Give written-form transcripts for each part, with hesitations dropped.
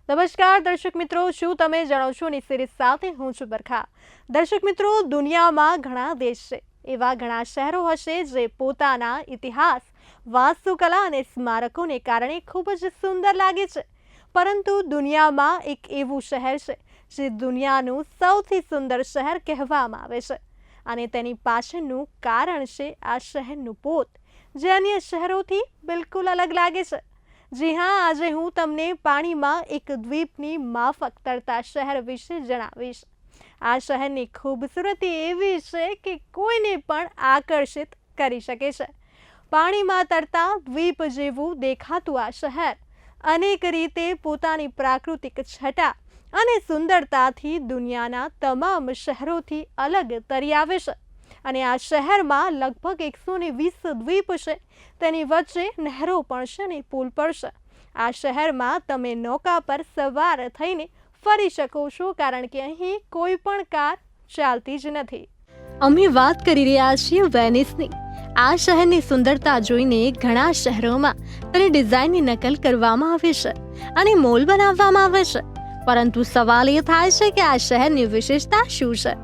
નમસ્કાર દર્શક મિત્રો, શું તમે જાણો છો ની સિરીઝ સાથે હું છું બરખા। દર્શક મિત્રો, દુનિયામાં ઘણા દેશ છે, એવા ઘણા શહેરો હશે જે પોતાના ઇતિહાસ, વાસ્તુકલા અને સ્મારકોને કારણે ખૂબ જ સુંદર લાગે છે। પરંતુ દુનિયામાં એક એવું શહેર છે જે દુનિયાનું સૌથી સુંદર શહેર કહેવામાં આવે છે અને તેની પાછળનું કારણ છે આ શહેરનું પોત, જે અન્ય શહેરોથી બિલકુલ અલગ લાગે છે। જી હા, આજે હું તમને પાણીમાં એક દ્વીપની માફક તરતા શહેર વિશે જણાવીશ। આ શહેરની ખૂબસૂરતી એવી છે કે કોઈને પણ આકર્ષિત કરી શકે છે। પાણીમાં તરતા દ્વીપ જેવું દેખાતું આ શહેર અનેક રીતે પોતાની પ્રાકૃતિક છટા અને સુંદરતાથી દુનિયાના તમામ શહેરોથી અલગ તરી આવે છે અને આ શહેરમાં લગભગ 120 દ્વીપ છે। તેની વચ્ચે નહેરો પણ છે અને પુલ પણ છે। આ શહેરમાં તમે નૌકા પર સવાર થઈને ફરી શકો છો, કારણ કે અહીં કોઈ પણ કાર ચાલતી જ નથી। અમે વાત કરી રહ્યા છીએ વેનિસની। આ શહેરની સુંદરતા જોઈને ઘણા શહેરોમાં તેની ડિઝાઇનની નકલ કરવામાં આવે છે અને મોલ બનાવવામાં આવે છે, પરંતુ સવાલ એ થાય છે કે આ શહેરની વિશેષતા શું છે?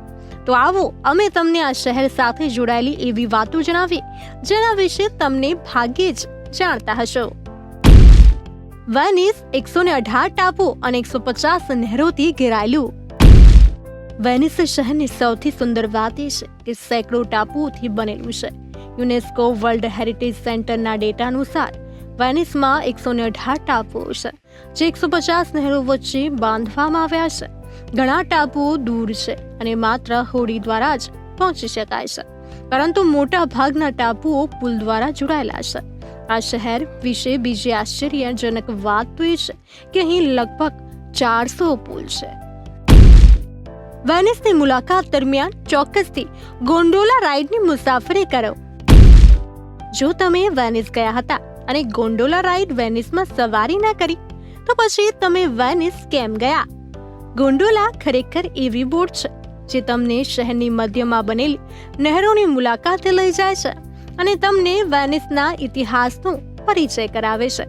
તો આવો અમે તમને આ શહેર સાથે જોડાયેલી એવી વાતો જણાવીએ જેના વિશે તમને ભાગ્યે જ જાણતા હશો। વેનિસ 118 ટાપુઓ અને 150 નહેરોથી ઘેરાયેલું। વેનિસ શહેરની સૌથી સુંદર વાત એ છે કે સેંકડો ટાપુઓથી બનેલું છે। યુનેસ્કો વર્લ્ડ હેરિટેજ સેન્ટરના ડેટા અનુસાર વેનિસમાં 118 ટાપુઓ છે, જે 150 નહેરો વચ્ચે બાંધવામાં આવ્યા છે। ઘણા ટાપુઓ દૂર છે અને માત્ર હોડી દ્વારા જ પહોંચી શકાય છે, પરંતુ મોટા ભાગના ટાપુઓ પુલ દ્વારા જોડાયેલા છે। આ શહેર વિશે બીજી આશ્ચર્યજનક વાત તો એ છે કે અહીં લગભગ 400 પુલ છે। વેનિસની મુલાકાત દરમિયાન ચોક્કસથી ગોન્ડોલા રાઇડની મુસાફરી કરો। જો તમે વેનિસ ગયા હતા અને ગોન્ડોલા રાઇડ વેનિસમાં સવારી ન કરી, તો પછી તમે વેનિસ કેમ ગયા? ગોન્ડોલા ખરેખર એવી બોટ છે જે તમને શહેરની મધ્યમાં બનેલી નહેરોની મુલાકાતે લઈ જાય છે અને તમને વેનિસના ઇતિહાસનો પરિચય કરાવે છે।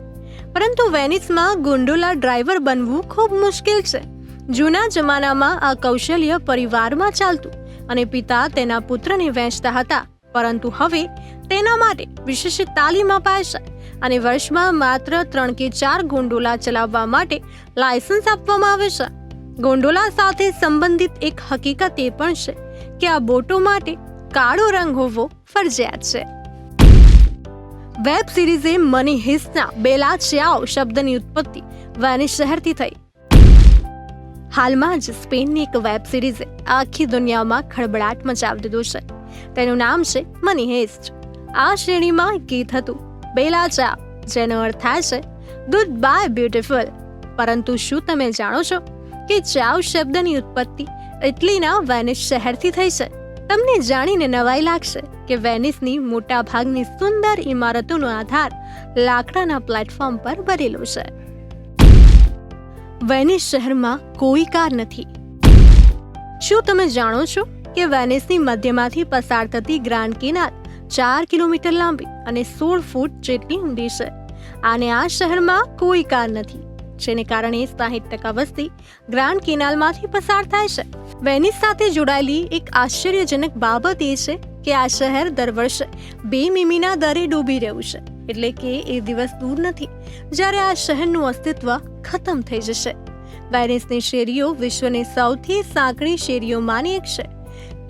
પરંતુ વેનિસમાં ગોન્ડોલા ડ્રાઈવર બનવું ખૂબ મુશ્કેલ છે। જૂના જમાનામાં આ કૌશલ્ય પરિવારમાં ચાલતું અને પિતા તેના પુત્રને વહેંચતા હતા, પરંતુ હવે તેના માટે વિશેષ તાલીમ અપાય છે અને વર્ષમાં માત્ર 3 કે 4 ગોન્ડોલા ચલાવવા માટે લાયસન્સ આપવામાં આવે છે। ગોન્ડોલા સાથે સંબંધિત એક હકીકત એ પણ છે કે આ બોટો માટે કાળો રંગ હોવો ફરજિયાત છે। વેબ સિરીઝે મની હિસ્ટના બેલા ચાઓ શબ્દની ઉત્પત્તિ વેનિસ શહેરથી થઈ। હાલમાં જ સ્પેનની એક વેબ સિરીઝે આખી દુનિયામાં ખળબળાટ મચાવી દીધો છે। તેનું નામ છે મની હિસ્ટ। આ શ્રેણીમાં એક ગીત હતું બેલા ચાઓ, જેનો અર્થ થાય છે ગુડ બાય બ્યુટીફુલ। પરંતુ શું તમે જાણો છો કે ચાઓ શબ્દની ઉત્પત્તિ ઇટલીના વેનિસ શહેરથી થઈ છે? તમને જાણીને નવાઈ લાગશે કે વેનિસની મોટા ભાગની સુંદર ઇમારતોનો આધાર લાકડાના પ્લેટફોર્મ પર બનેલો છે। વેનિસ શહેરમાં કોઈ કાર નથી। શું તમે જાણો છો કે વેનિસની મધ્યમાંથી પસાર થતી ગ્રાન્ડ કેનાલ 4 કિલોમીટર લાંબી અને 16 ફૂટ જેટલી ઊંડી છે અને આ શહેરમાં કોઈ કાર નથી, જેને કારણે 60% વસ્તી ગ્રાન્ડ કેનાલમાંથી પસાર થાય છે। વેનિસ સાથે જોડાયેલી એક આશ્ચર્યજનક બાબત એ છે કે આ શહેર દર વર્ષે 2 મીમીના દરે ડૂબી રહ્યું છે, એટલે કે એ દિવસ દૂર નથી જ્યારે આ શહેરનું અસ્તિત્વ ખતમ થઈ જશે। વેનિસની શેરીઓ વિશ્વની સૌથી સાંકડી શેરીઓમાંની એક છે।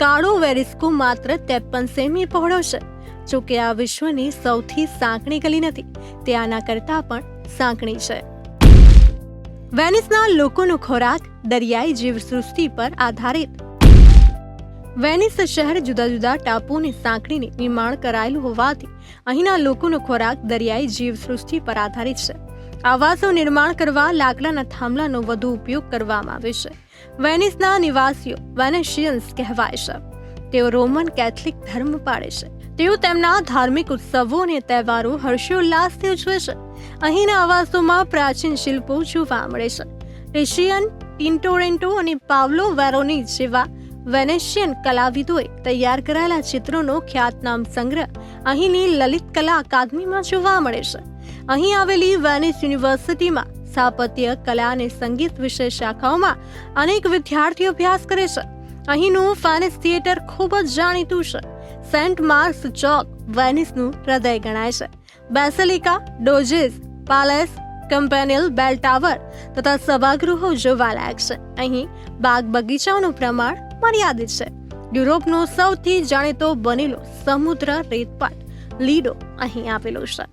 કાળો વેરિસ્કો માત્ર 53 સેમી પહોળો છે। જો કે આ વિશ્વની સૌથી સાંકડી ગલી નથી, તે આના કરતા પણ સાંકડી છે। વેનિસના લોકોનો ખોરાક દરિયાઈ જીવસૃષ્ટિ પર આધારિત। વેનિસ શહેર જુદા જુદા ટાપુઓની સાંકળીને નિર્માણ કરાયેલું હોવાથી અહીંના લોકોનો ખોરાક દરિયાઈ જીવસૃષ્ટિ પર આધારિત છે। આવાસો નિર્માણ કરવા લાકડાના થાંભલાનો વધુ ઉપયોગ કરવામાં આવે છે। વેનિસના નિવાસીઓ વેનેશિયન્સ કહેવાય છે। તેઓ રોમન કેથલિક ધર્મ પાળે છે। તેઓ તેમના ધાર્મિક ઉત્સવો અને તહેવારો હર્ષોલ્લાસથી ઉજવે છે। અહીંના આવાસોમાં પ્રાચીન શિલ્પો જોવા મળે છે। ટિશિયન, ટિન્ટોરેન્ટો અને પાવલો વેરોનીઝ જેવા વેનેશિયન કલાવિદોએ તૈયાર કરાયેલા ચિત્રોનો ખ્યાતનામ સંગ્રહ અહીંની લલિત કલા અકાદમીમાં જોવા મળે છે। અહીં આવેલી વેનિસ યુનિવર્સિટીમાં સ્થાપત્ય, કલા અને સંગીત વિષય શાખાઓમાં અનેક વિદ્યાર્થીઓ અભ્યાસ કરે છે. અહીંનું વેનિસ થિયેટર ખૂબ જ જાણીતું છે. સેન્ટ માર્ક્સ ચોક વેનિસનું હૃદય ગણાય છે. બેસિલિકા, ડોજીસ, પેલેસ, કેમ્પેનિલ, બેલ ટાવર તથા સભાગૃહો જોવાલાયક છે. અહીં બાગ બગીચાઓનું પ્રમાણ મર્યાદિત છે. યુરોપનો સૌથી જાણીતો બનેલો સમુદ્ર રેતપાટ લીડો અહીં આવેલો છે.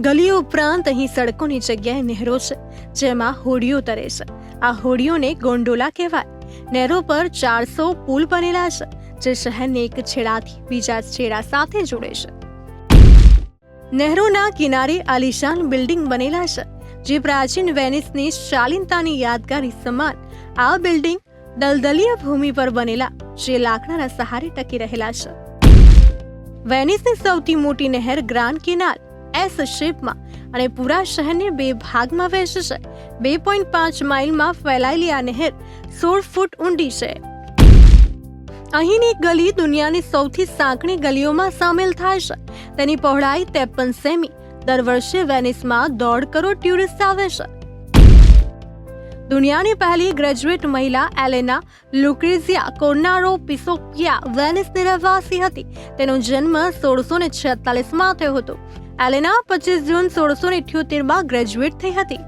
ગલીઓ ઉપરાંત અહીં સડકોની જગ્યાએ નહેરો છે, જેમાં હોડીઓ તરે છે. આ હોડીઓને ગોંડોલા કહેવાય. નહેરો પર 400 પુલ બનેલા છે, જે શહેરને એક છેડાથી બીજા છેડા સાથે જોડે છે. નહેરોના કિનારે આલિશાન બિલ્ડિંગ બનેલા છે, જે પ્રાચીન વેનિસની શાલીનતાની યાદગારી સમાન. આ બિલ્ડિંગ દલદલીય ભૂમિ પર બનેલા, જે લાકડાના સહારે ટકી રહેલા છે. વેનિસની સૌથી મોટી નહેર ગ્રાન્ડ કેનાલ એસ શેપમાં અને પૂરા શહેરને 2 ભાગમાં વહેંચે છે. 2.5 માઇલમાં ફેલાયેલી આ નહેર 16 ફૂટ ઊંડી છે. અહીંની ગલી દુનિયાની સૌથી સાંકડી ગલીઓમાં સામેલ થાય છે. તેની પહોળાઈ 53 સેમી. દર વર્ષે વેનિસમાં 1.5 કરોડ ટુરિસ્ટ આવે છે. દુનિયાની પહેલી ગ્રેજ્યુએટ મહિલા એલેના લુક્રેઝિયા કોર્નારો પિસોકિયા વેનિસની રહેવાસી હતી. તેનો જન્મ 1646માં થયો હતો. એલેના 25 જૂન 1678માં ગ્રેજ્યુએટ થઈ હતી.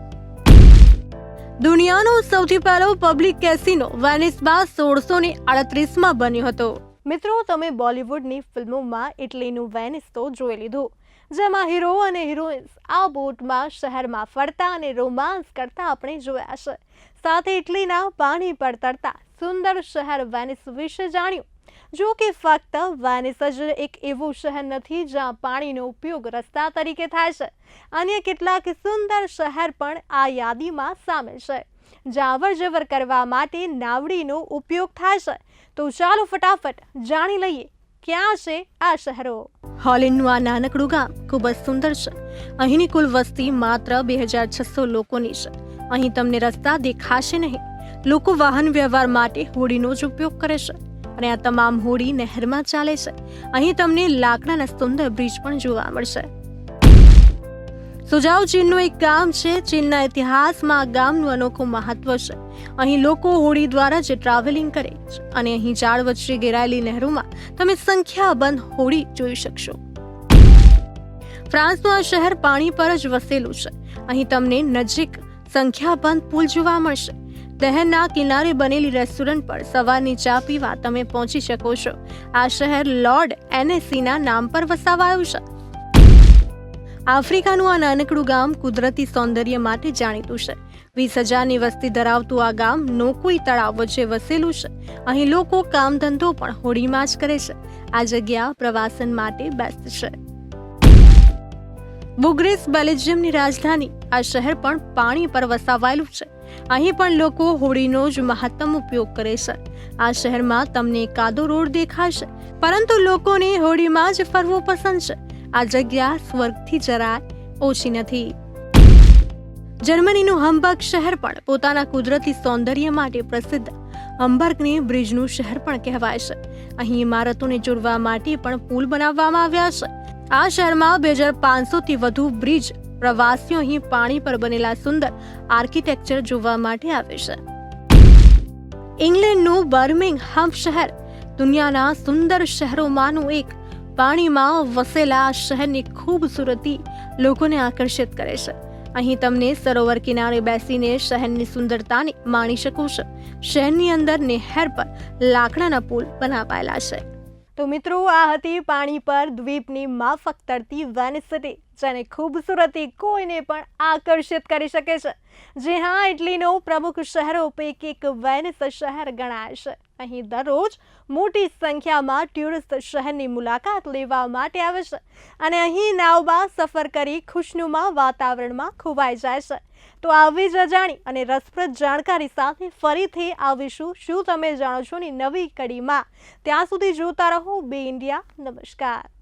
દુનિયાનો સૌથી પહેલો પબ્લિક કેસિનો વેનિસમાં 1638માં બન્યો હતો. મિત્રો, તમે બોલિવૂડની ફિલ્મોમાં ઇટલીનું વેનિસ તો જોઈ લીધું, જેમાં હીરો અને હિરોઈન્સ આ બોટમાં શહેરમાં ફરતા અને રોમાંસ કરતા આપણે જોયા છે. સાથે ઇટલીના પાણી પર તરતા સુંદર શહેર વેનિસ વિશે જાણ્યું. જો કે ફક્ત વેનિસ જ એક એવું શહેર નથી જ્યાં પાણીનો ઉપયોગ રસ્તા તરીકે થાય છે. અન્ય કેટલાક સુંદર શહેર પણ આ યાદીમાં સામેલ છે, જ્યાં અવરજવર કરવા માટે નાવડીનો ઉપયોગ થાય છે. તો ચાલો ફટાફટ જાણી લઈએ ક્યાં છે આ શહેરો. હોલેન્ડનું આ નાનકડું ગામ ખૂબ જ સુંદર છે. અહીંની કુલ વસ્તી માત્ર 2600 લોકોની છે. અહીં તમને રસ્તા દેખાશે નહીં. લોકો વાહન વ્યવહાર માટે હોડીનો જ ઉપયોગ કરે છે અને આ તમામ હોડી નહેરમાં ચાલે છે. અહીં તમને લાકડાના સુંદર બ્રિજ પણ જોવા મળશે. સુજાવ ચીનનું એક ગામ છે. ચીનના ઇતિહાસમાં આ ગામનું અનોખું મહત્વ છે. અહીં લોકો હોડી દ્વારા જ ટ્રાવેલિંગ કરે છે અને અહીં ઝાડ વચ્ચે ઘેરાયેલી નહેરોમાં તમે સંખ્યાબંધ હોડી જોઈ શકશો. ફ્રાન્સનું આ શહેર પાણી પર જ વસેલું છે. અહીં તમને નજીક સંખ્યાબંધ પુલ જોવા મળશે. નહેરના કિનારે બનેલી રેસ્ટોરન્ટ પર સવારની ચા પીવા તમે પહોંચી શકો છો. આ શહેર લોર્ડ એનેસીના નામ પર વસાવાયું છે. આફ્રિકાનું આ નાનકડું ગામ કુદરતી સૌંદર્ય માટે જાણીતું છે. 20,000ની વસ્તી ધરાવતું આ ગામ નોકુઈ તળાવ વચ્ચે વસેલું છે. અહીં લોકો કામ ધંધો પણ હોડીમાં જ કરે છે. આ જગ્યા પ્રવાસન માટે બેસ્ટ છે. બુગરેસ બેલ્જિયમની રાજધાની. આ શહેર પણ પાણી પર વસાવાયેલું છે. અહીં પણ લોકો હોડીનો જ મહત્તમ ઉપયોગ કરે છે. આ શહેરમાં તમને કાદો રોડ દેખાશે, પરંતુ લોકોને હોડીમાં જ ફરવું પસંદ છે. આ જગ્યા સ્વર્ગથી જરાય ઓછી નથી. જર્મનીનું હમ્બર્ગ શહેર પણ પોતાના કુદરતી સૌંદર્ય માટે પ્રસિદ્ધ. હમ્બર્ગને બ્રિજનું શહેર પણ કહેવાય છે. અહીં ઇમારતોને જોડવા માટે પણ પુલ બનાવવામાં આવ્યા છે. આ શહેરમાં 2500થી વધુ બ્રિજ. પ્રવાસીઓ અહીં પાણી પર બનેલા સુંદર આર્કિટેક્ચર જોવા માટે આવે છે. ઇંગ્લેન્ડનું બર્મિંગહામ શહેર દુનિયાના સુંદર શહેરોમાંનું એક. પાણીમાં વસેલા આ શહેરની ખૂબસૂરતી લોકોને આકર્ષિત કરે છે. અહીં તમને સરોવર કિનારે બેસીને શહેરની સુંદરતાને માણી શકો છો. શહેરની અંદર નહેર પર લાકડાના પુલ બનાવાયેલા છે. તો મિત્રો, આ હતી પાણી પર દ્વીપની માફક તરતી વેનિસ સિટી, જેને ખૂબસૂરતી કોઈને પણ આકર્ષિત કરી શકે છે. જી હા, ઇટલીનો પ્રમુખ શહેરો પૈકી એક વેનિસ શહેર ગણાય છે. અહીં દરરોજ મોટી સંખ્યામાં ટુરિસ્ટ શહેરની મુલાકાત લેવા માટે આવે છે અને અહીં નાવમાં સફર કરી ખુશનુમા વાતાવરણમાં ખોવાઈ જાય છે. તો આવી જ અજાણી અને રસપ્રદ જાણકારી સાથે ફરીથી આવીશું શું તમે જાણો છો ની નવી કડીમાં. ત્યાં સુધી જોતા રહો બે ઇન્ડિયા. નમસ્કાર.